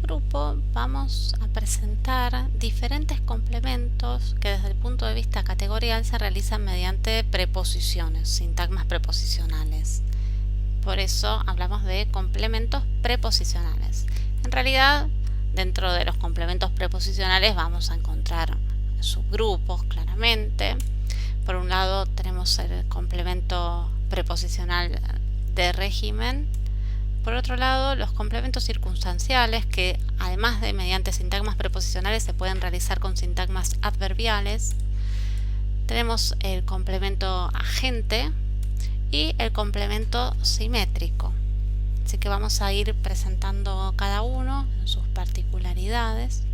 grupo vamos a presentar diferentes complementos que desde el punto de vista categorial se realizan mediante preposiciones, sintagmas preposicionales. Por eso hablamos de complementos preposicionales. En realidad, dentro de los complementos preposicionales vamos a encontrar subgrupos claramente. Por un lado tenemos el complemento preposicional de régimen. Por otro lado, los complementos circunstanciales, que además de mediante sintagmas preposicionales se pueden realizar con sintagmas adverbiales. Tenemos el complemento agente y el complemento simétrico. Así que vamos a ir presentando cada uno en sus particularidades.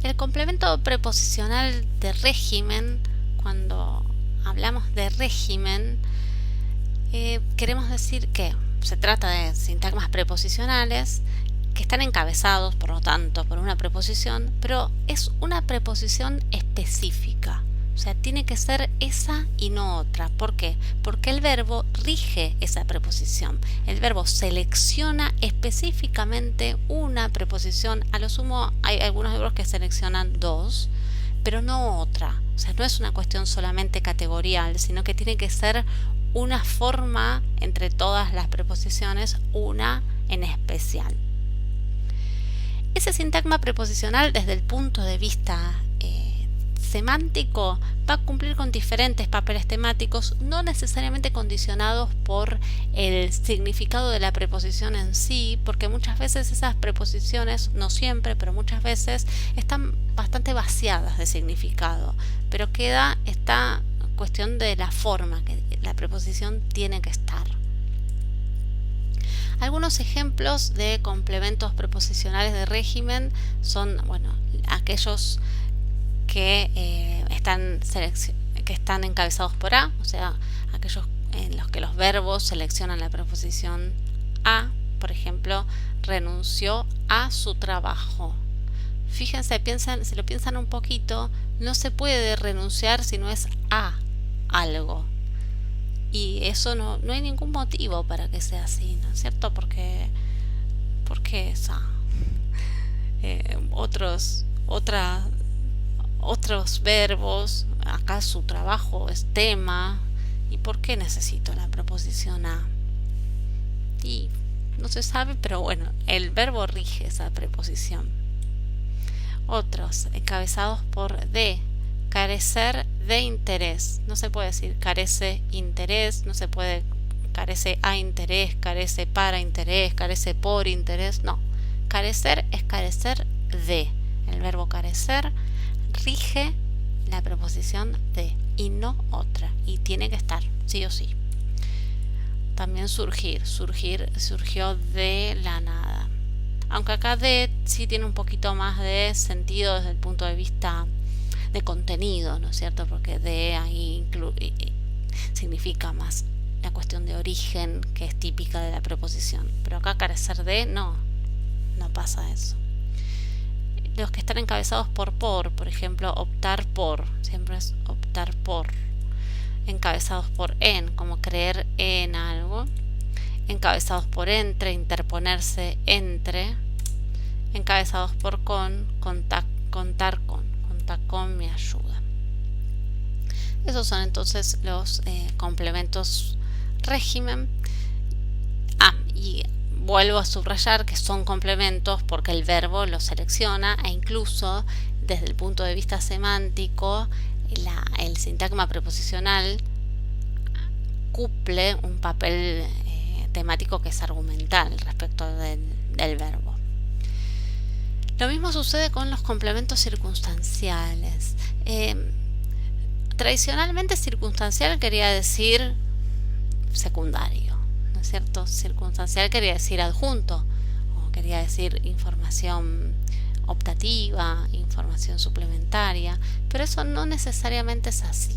El complemento preposicional de régimen, cuando hablamos de régimen, queremos decir que se trata de sintagmas preposicionales que están encabezados, por lo tanto, por una preposición, pero es una preposición específica. O sea, tiene que ser esa y no otra. ¿Por qué? Porque el verbo rige esa preposición. El verbo selecciona específicamente una preposición. A lo sumo hay algunos verbos que seleccionan dos, pero no otra. O sea, no es una cuestión solamente categorial, sino que tiene que ser una forma entre todas las preposiciones, una en especial. Ese sintagma preposicional desde el punto de vista semántico va a cumplir con diferentes papeles temáticos, no necesariamente condicionados por el significado de la preposición en sí, porque muchas veces esas preposiciones, no siempre, pero muchas veces están bastante vaciadas de significado, pero queda esta cuestión de la forma que la preposición tiene que estar. Algunos ejemplos de complementos preposicionales de régimen son, aquellos que están encabezados por A, o sea, aquellos en los que los verbos seleccionan la preposición a. Por ejemplo, renunció a su trabajo. Fíjense, si lo piensan un poquito, no se puede renunciar si no es a algo. Y eso no hay ningún motivo para que sea así, ¿no es cierto? Porque es a. Otros verbos, acá su trabajo es tema. ¿Y por qué necesito la preposición a? Y no se sabe, pero el verbo rige esa preposición. Otros, encabezados por de. Carecer de interés. No se puede decir carece interés, no se puede carece a interés, carece para interés, carece por interés. No. Carecer es carecer de. El verbo carecer rige la preposición de y no otra. Y tiene que estar, sí o sí. También surgir. Surgió de la nada. Aunque acá de sí tiene un poquito más de sentido desde el punto de vista de contenido, ¿no es cierto? Porque de ahí significa más la cuestión de origen que es típica de la preposición. Pero acá carecer de no pasa eso. Los que están encabezados por ejemplo, optar por, siempre es optar por. Encabezados por en, como creer en algo. Encabezados por entre, interponerse entre. Encabezados por con, contar con mi ayuda. Esos son entonces los complementos régimen. Y vuelvo a subrayar que son complementos porque el verbo los selecciona e incluso desde el punto de vista semántico el sintagma preposicional cumple un papel temático que es argumental respecto del verbo. Lo mismo sucede con los complementos circunstanciales. Tradicionalmente circunstancial quería decir secundario, ¿no es cierto? Circunstancial quería decir adjunto, o quería decir información optativa, información suplementaria, pero eso no necesariamente es así.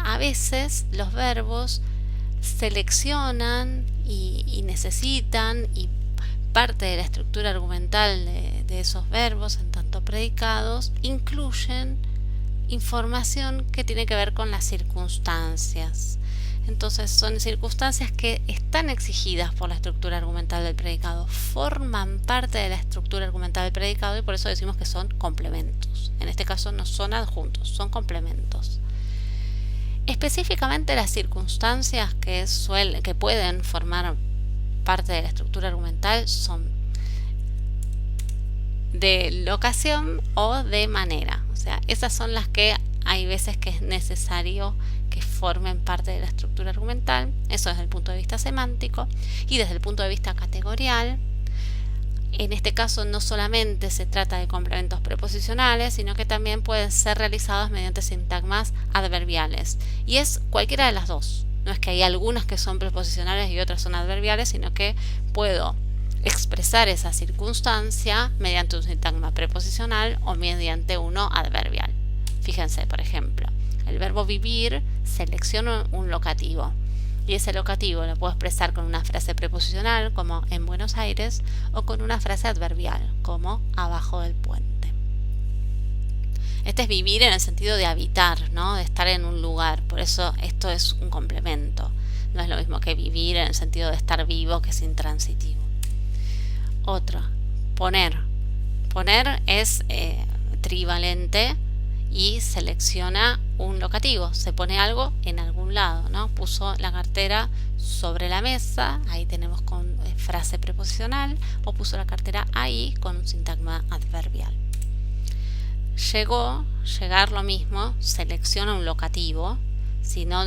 A veces los verbos seleccionan y necesitan, y parte de la estructura argumental de esos verbos, en tanto predicados, incluyen información que tiene que ver con las circunstancias. Entonces son circunstancias que están exigidas por la estructura argumental del predicado, forman parte de la estructura argumental del predicado y por eso decimos que son complementos. En este caso no son adjuntos, son complementos. Específicamente las circunstancias que pueden formar parte de la estructura argumental son de locación o de manera. O sea, esas son las que hay veces que es necesario que formen parte de la estructura argumental. Eso desde el punto de vista semántico. Y desde el punto de vista categorial, en este caso no solamente se trata de complementos preposicionales, sino que también pueden ser realizados mediante sintagmas adverbiales. Y es cualquiera de las dos. No es que hay algunas que son preposicionales y otras son adverbiales, sino que puedo expresar esa circunstancia mediante un sintagma preposicional o mediante uno adverbial. Fíjense, por ejemplo, el verbo vivir selecciona un locativo y ese locativo lo puedo expresar con una frase preposicional como en Buenos Aires o con una frase adverbial como abajo del puente. Este es vivir en el sentido de habitar, ¿no? De estar en un lugar, por eso esto es un complemento. No es lo mismo que vivir en el sentido de estar vivo, que es intransitivo. Otro, poner. Poner es trivalente y selecciona un locativo. Se pone algo en algún lado, ¿no? Puso la cartera sobre la mesa, ahí tenemos con frase preposicional, o puso la cartera ahí con un sintagma adverbial. Llegó, llegar lo mismo, selecciona un locativo. Si no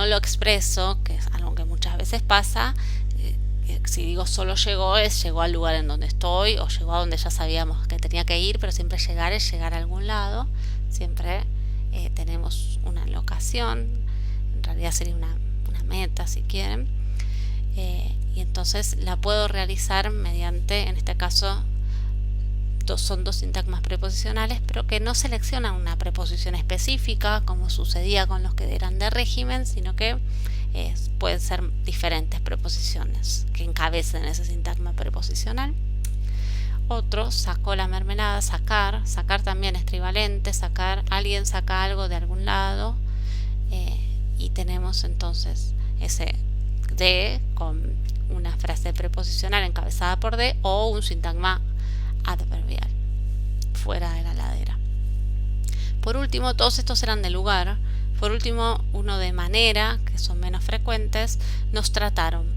lo expreso, que es algo que muchas veces pasa, si digo solo llegó, llegó al lugar en donde estoy o llegó a donde ya sabíamos que tenía que ir, pero siempre llegar es llegar a algún lado. Siempre tenemos una locación, en realidad sería una meta si quieren, y entonces la puedo realizar mediante, en este caso, son dos sintagmas preposicionales, pero que no seleccionan una preposición específica, como sucedía con los que eran de régimen, sino que pueden ser diferentes preposiciones que encabecen ese sintagma preposicional. Otro, sacó la mermelada, sacar también es trivalente, alguien saca algo de algún lado, y tenemos entonces ese de con una frase preposicional encabezada por de o un sintagma adverbial fuera de la ladera. Por último, todos estos eran de lugar. Por último, uno de manera, que son menos frecuentes, nos trataron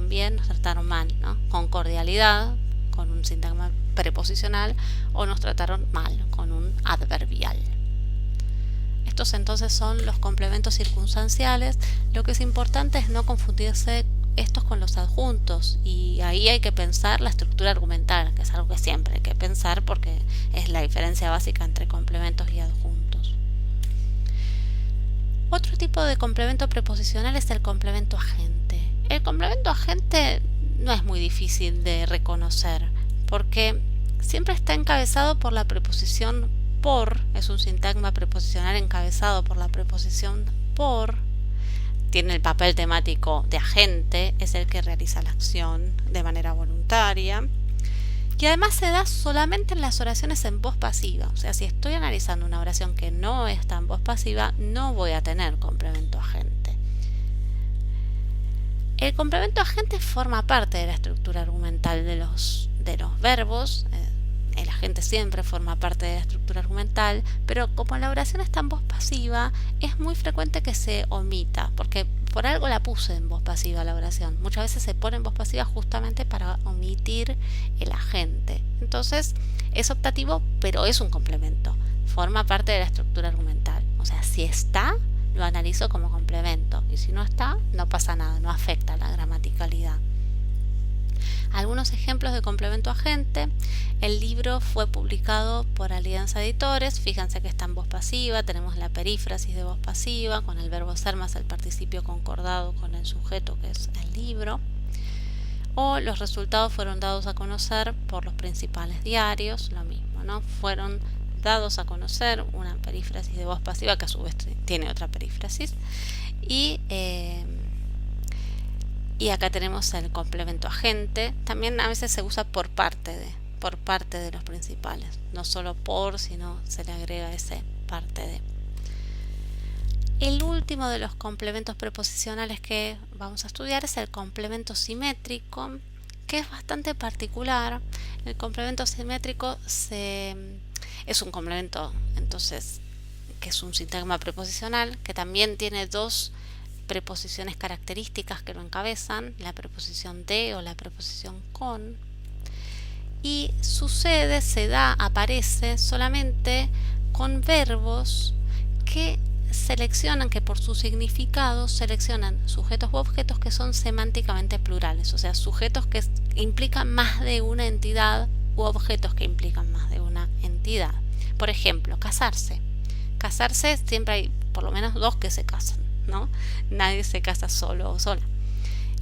bien, nos trataron mal, ¿no? Con cordialidad, con un sintagma preposicional, o nos trataron mal, con un adverbial. Estos entonces son los complementos circunstanciales. Lo que es importante es no confundirse estos con los adjuntos, y ahí hay que pensar la estructura argumental, que es algo que siempre hay que pensar porque es la diferencia básica entre complementos y adjuntos. Otro tipo de complemento preposicional es el complemento agente. El complemento agente no es muy difícil de reconocer porque siempre está encabezado por la preposición por, es un sintagma preposicional encabezado por la preposición por. Tiene el papel temático de agente, es el que realiza la acción de manera voluntaria. Y además se da solamente en las oraciones en voz pasiva. O sea, si estoy analizando una oración que no está en voz pasiva, no voy a tener complemento agente. El complemento agente forma parte de la estructura argumental de los verbos. El agente siempre forma parte de la estructura argumental, pero como la oración está en voz pasiva, es muy frecuente que se omita, porque por algo la puse en voz pasiva la oración. Muchas veces se pone en voz pasiva justamente para omitir el agente. Entonces es optativo, pero es un complemento. Forma parte de la estructura argumental. O sea, si está, lo analizo como complemento, y si no está, no pasa nada, no afecta la gramaticalidad. Algunos ejemplos de complemento agente. El libro fue publicado por Alianza Editores. Fíjense que está en voz pasiva. Tenemos la perífrasis de voz pasiva con el verbo ser más el participio concordado con el sujeto, que es el libro. O los resultados fueron dados a conocer por los principales diarios. Lo mismo, ¿no? Fueron dados a conocer, una perífrasis de voz pasiva que a su vez tiene otra perífrasis. Y acá tenemos el complemento agente. También a veces se usa por parte de los principales. No solo por, sino se le agrega ese parte de. El último de los complementos preposicionales que vamos a estudiar es el complemento simétrico, que es bastante particular. El complemento simétrico es un complemento, entonces, que es un sintagma preposicional, que también tiene dos preposiciones características que lo encabezan, la preposición de o la preposición con, y sucede, se da, aparece solamente con verbos que seleccionan, que por su significado seleccionan sujetos u objetos que son semánticamente plurales, o sea, sujetos que implican más de una entidad u objetos que implican más de una entidad. Por ejemplo, casarse. Casarse, siempre hay por lo menos dos que se casan, ¿no? Nadie se casa solo o sola.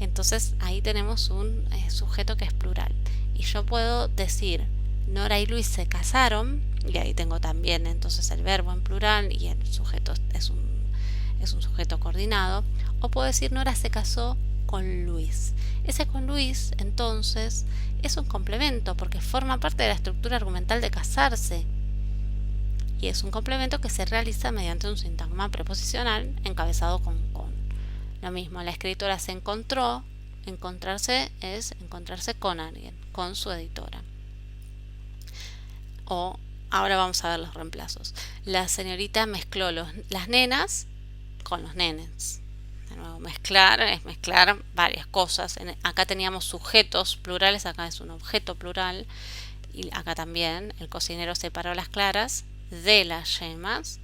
Entonces ahí tenemos un sujeto que es plural. Y yo puedo decir, Nora y Luis se casaron, y ahí tengo también entonces el verbo en plural y el sujeto es un sujeto coordinado. O puedo decir, Nora se casó con Luis. Ese con Luis, entonces, es un complemento porque forma parte de la estructura argumental de casarse. Y es un complemento que se realiza mediante un sintagma preposicional encabezado con. Lo mismo, la escritora se encontró, encontrarse es encontrarse con alguien, con su editora. O ahora vamos a ver los reemplazos. La señorita mezcló las nenas con los nenes. De nuevo, mezclar es mezclar varias cosas. Acá teníamos sujetos plurales, acá es un objeto plural. Y acá también el cocinero separó las claras de las yemas.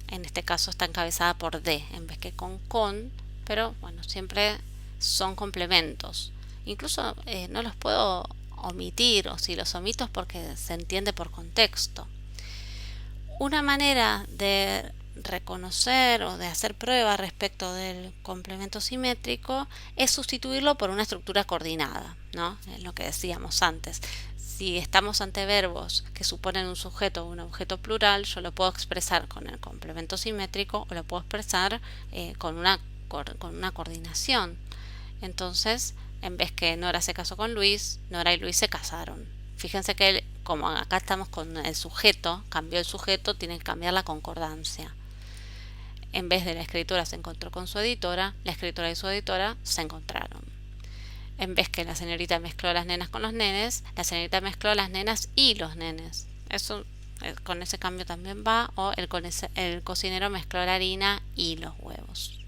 En este caso está encabezada por de en vez que con, pero bueno, siempre son complementos. Incluso no los puedo omitir, o si los omito es porque se entiende por contexto. Una manera de reconocer o de hacer prueba respecto del complemento simétrico es sustituirlo por una estructura coordinada, ¿no? Es lo que decíamos antes. Si estamos ante verbos que suponen un sujeto o un objeto plural, yo lo puedo expresar con el complemento simétrico o lo puedo expresar con una coordinación. Entonces, en vez que Nora se casó con Luis, Nora y Luis se casaron. Fíjense que como acá estamos con el sujeto, cambió el sujeto, tiene que cambiar la concordancia. En vez de la escritora se encontró con su editora, la escritora y su editora se encontraron. En vez que la señorita mezcló las nenas con los nenes, la señorita mezcló las nenas y los nenes. Eso con ese cambio también va. O el cocinero mezcló la harina y los huevos.